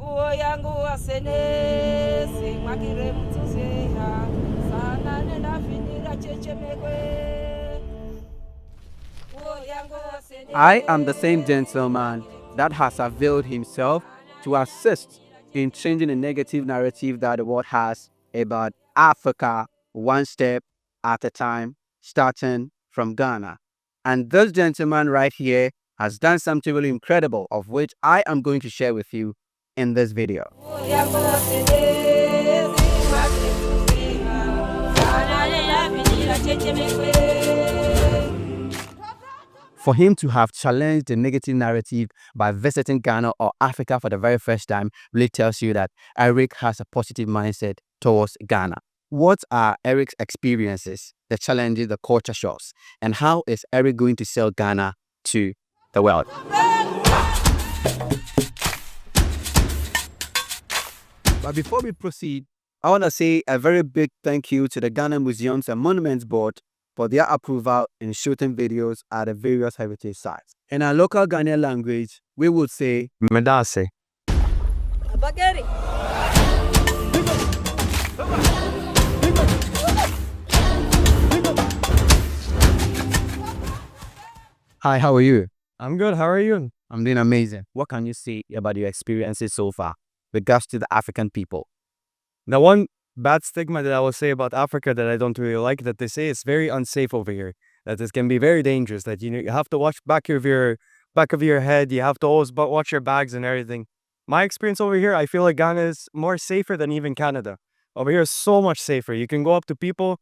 I am the same gentleman that has availed himself to assist in changing the negative narrative that the world has about Africa one step at a time, starting from Ghana. And this gentleman right here has done something really incredible, of which I am going to share with you in this video. For him to have challenged the negative narrative by visiting Ghana or Africa for the very first time really tells you that Eric has a positive mindset towards Ghana. What are Eric's experiences, the challenges, the culture shocks, and how is Eric going to sell Ghana to the world? But before we proceed, I want to say a very big thank you to the Ghana Museums and Monuments Board for their approval in shooting videos at the various heritage sites. In our local Ghanaian language, we would say, Medase. Hi, how are you? I'm good. How are you? I'm doing amazing. What can you say about your experiences so far with regards to the African people? The one bad stigma that I will say about Africa that I don't really like, that they say it's very unsafe over here, that this can be very dangerous, that you have to watch back of your head, you have to always watch your bags and everything. My experience over here, I feel like Ghana is more safer than even Canada. Over here is so much safer. You can go up to people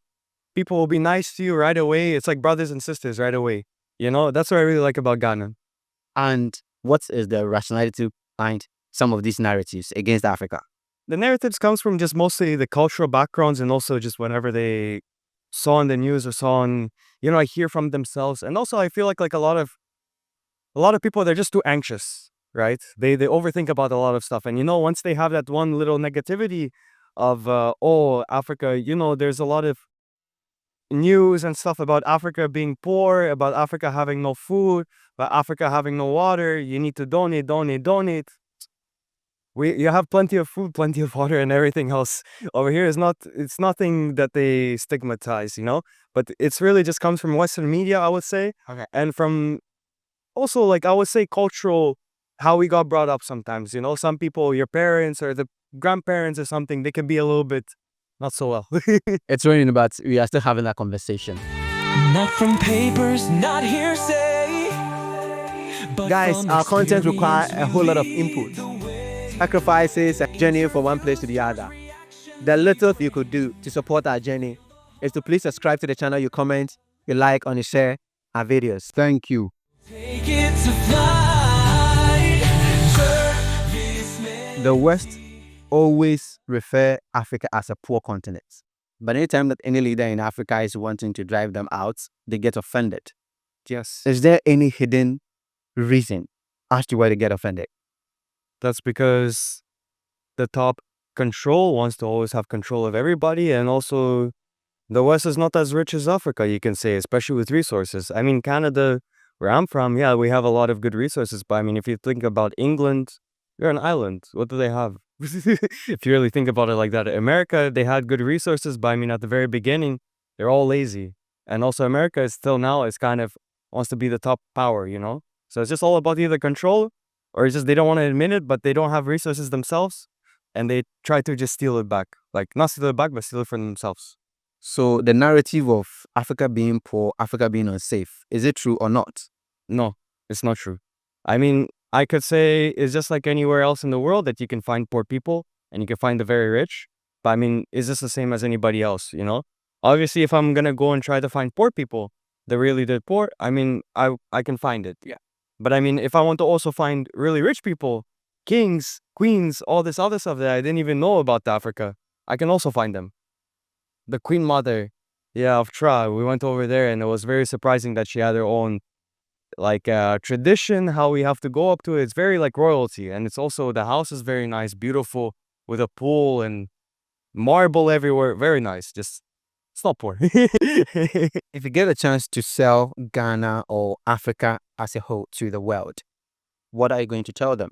will be nice to you right away. It's like brothers and sisters right away. That's what I really like about Ghana. And what is the rationality behind some of these narratives against Africa? The narratives comes from just mostly the cultural backgrounds, and also just whenever they saw on the news or saw on, I hear from themselves. And also I feel like a lot of people, they're just too anxious, right? They overthink about a lot of stuff. And once they have that one little negativity of, Africa, there's a lot of news and stuff about Africa being poor, about Africa having no food, about Africa having no water. You need to donate. You have plenty of food, plenty of water, and everything else. Over here it's nothing that they stigmatize, but it's really just comes from Western media, I would say. Okay. And from also, I would say, cultural, how we got brought up sometimes. Some people, your parents or the grandparents or something, they can be a little bit not so well. It's raining, but we are still having that conversation. Not from papers, not hearsay. Guys, our content requires a whole lot of input, sacrifices, and journey from one place to the other. The little you could do to support our journey is to please subscribe to the channel, you comment, you like, and you share our videos. Thank you. Take it to flight. The West always refer Africa as a poor continent. But anytime that any leader in Africa is wanting to drive them out, they get offended. Yes. Is there any hidden reason as to why they get offended? That's because the top control wants to always have control of everybody. And also, the West is not as rich as Africa, you can say, especially with resources. I mean, Canada, where I'm from, yeah, we have a lot of good resources. But I mean, if you think about England, you're an island. What do they have? If you really think about it like that. America, they had good resources, but I mean, at the very beginning, they're all lazy. And also, America is still now, is kind of wants to be the top power, So it's just all about either control, or it's just they don't want to admit it, but they don't have resources themselves, and they try to just steal it back. Like, not steal it back, but steal it from themselves. So the narrative of Africa being poor, Africa being unsafe, is it true or not? No, it's not true. I mean, I could say it's just like anywhere else in the world that you can find poor people and you can find the very rich. But I mean, is this the same as anybody else, Obviously, if I'm going to go and try to find poor people, the really the poor, I mean, I can find it. Yeah. But I mean, if I want to also find really rich people, kings, queens, all this other stuff that I didn't even know about Africa, I can also find them. The Queen Mother, of Tra, we went over there and it was very surprising that she had her own tradition, how we have to go up to it. It's very like royalty. And it's also, the house is very nice, beautiful, with a pool and marble everywhere. Very nice. Just, it's not poor. If you get a chance to sell Ghana or Africa as a whole to the world, what are you going to tell them?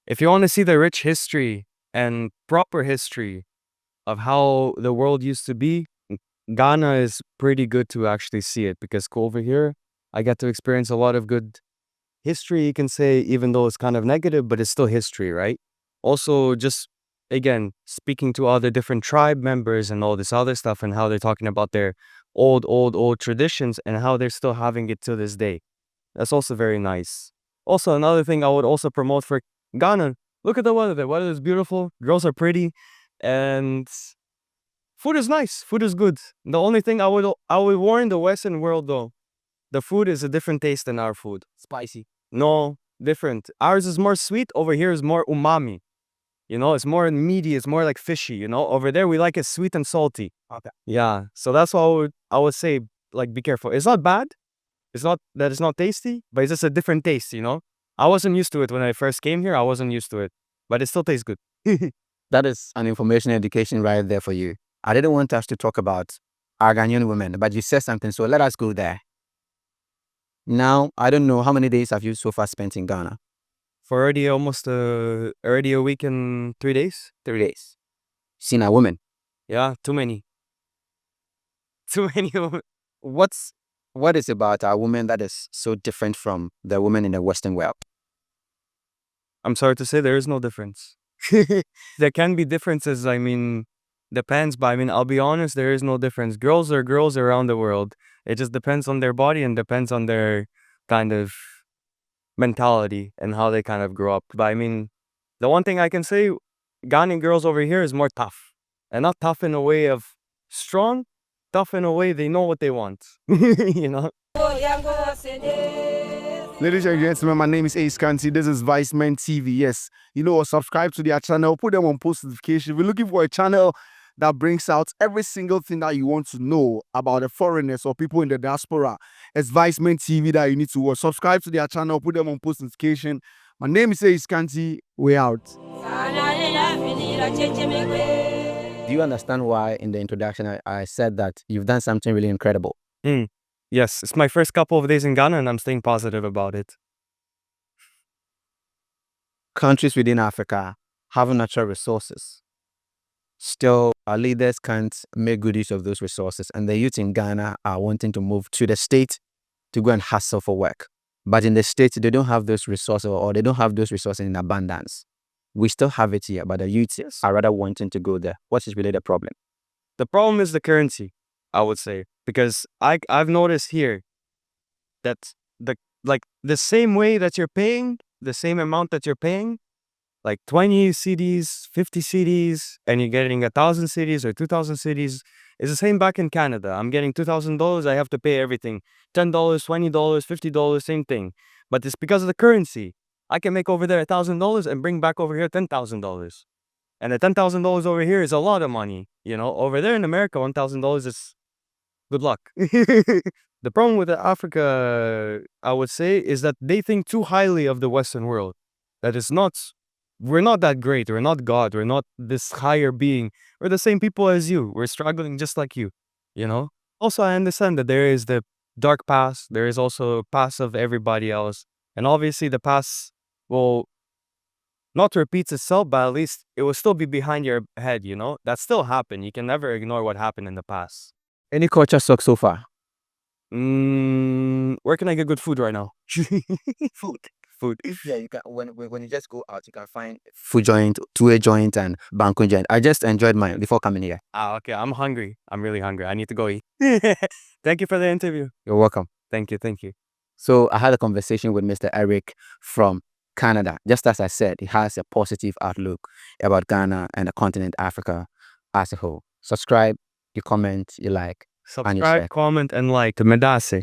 if you want to see the rich history and proper history of how the world used to be, Ghana is pretty good to actually see it, because over here, I get to experience a lot of good history, you can say, even though it's kind of negative, but it's still history, right? Also, just again, speaking to other different tribe members and all this other stuff, and how they're talking about their old traditions and how they're still having it to this day. That's also very nice. Also, another thing I would also promote for Ghana, look at the weather. The weather is beautiful, girls are pretty, and food is nice. Food is good. The only thing I would warn the Western world though, the food is a different taste than our food. Spicy. No, different. Ours is more sweet. Over here is more umami. You know, it's more meaty. It's more like fishy. You know, over there we like it sweet and salty. Okay. Yeah. So that's what I would say. Like, be careful. It's not bad. It's not that it's not tasty, but it's just a different taste. You know, I wasn't used to it when I first came here. I wasn't used to it, but it still tastes good. That is an information education right there for you. I didn't want us to talk about our Ghanaian women, but you said something, so let us go there. Now, I don't know, how many days have you so far spent in Ghana? For already a week and 3 days. 3 days. Seen a woman. Yeah, too many. Too many. What is about our women that is so different from the women in the Western world? I'm sorry to say, there is no difference. There can be differences. I mean, depends, but I mean, I'll be honest, there is no difference. Girls are girls around the world. It just depends on their body and depends on their kind of mentality and how they kind of grow up. But I mean, the one thing I can say, Ghanaian girls over here is more tough. And not tough in a way of strong, tough in a way they know what they want. You know? Ladies and gentlemen, my name is Ace Kanti. This is VicemenTV. Yes, you know, subscribe to their channel, put them on post notification. We're looking for a channel that brings out every single thing that you want to know about the foreigners or people in the diaspora. It's VicemenTV that you need to watch. Subscribe to their channel, put them on post notification. My name is Ace Kanti. We out. Do you understand why in the introduction I said that you've done something really incredible? Yes, it's my first couple of days in Ghana and I'm staying positive about it. Countries within Africa have natural resources. Still, our leaders can't make good use of those resources, and the youth in Ghana are wanting to move to the state to go and hustle for work. But in the state, they don't have those resources, or they don't have those resources in abundance. We still have it here, but the youths are rather wanting to go there. What is really the problem? The problem is the currency, I would say, because I've noticed here that the same way that you're paying, the same amount that you're paying, like 20 CDs, 50 CDs, and you're getting 1,000 CDs or 2,000 CDs, is the same back in Canada. I'm getting $2,000, I have to pay everything. $10, $20, $50, same thing. But it's because of the currency. I can make over there $1,000 and bring back over here $10,000. And the $10,000 over here is a lot of money. You know, over there in America, $1,000 is good luck. The problem with Africa, I would say, is that they think too highly of the Western world. That it's not, we're not that great. We're not God. We're not this higher being. We're the same people as you. We're struggling just like you, you know? Also, I understand that there is the dark past. There is also a past of everybody else. And obviously the past will not repeat itself, but at least it will still be behind your head, you know? That still happened. You can never ignore what happened in the past. Any culture shock so far? Where can I get good food right now? Food. Yeah, you can. When you just go out, you can find food joint, two-way joint, and banku joint. I just enjoyed mine before coming here. Okay. I'm hungry. I'm really hungry. I need to go eat. Thank you for the interview. You're welcome. Thank you. So I had a conversation with Mr. Eric from Canada. Just as I said, he has a positive outlook about Ghana and the continent Africa as a whole. Subscribe, you comment, you like, and you share. Subscribe, comment, and like. Medase.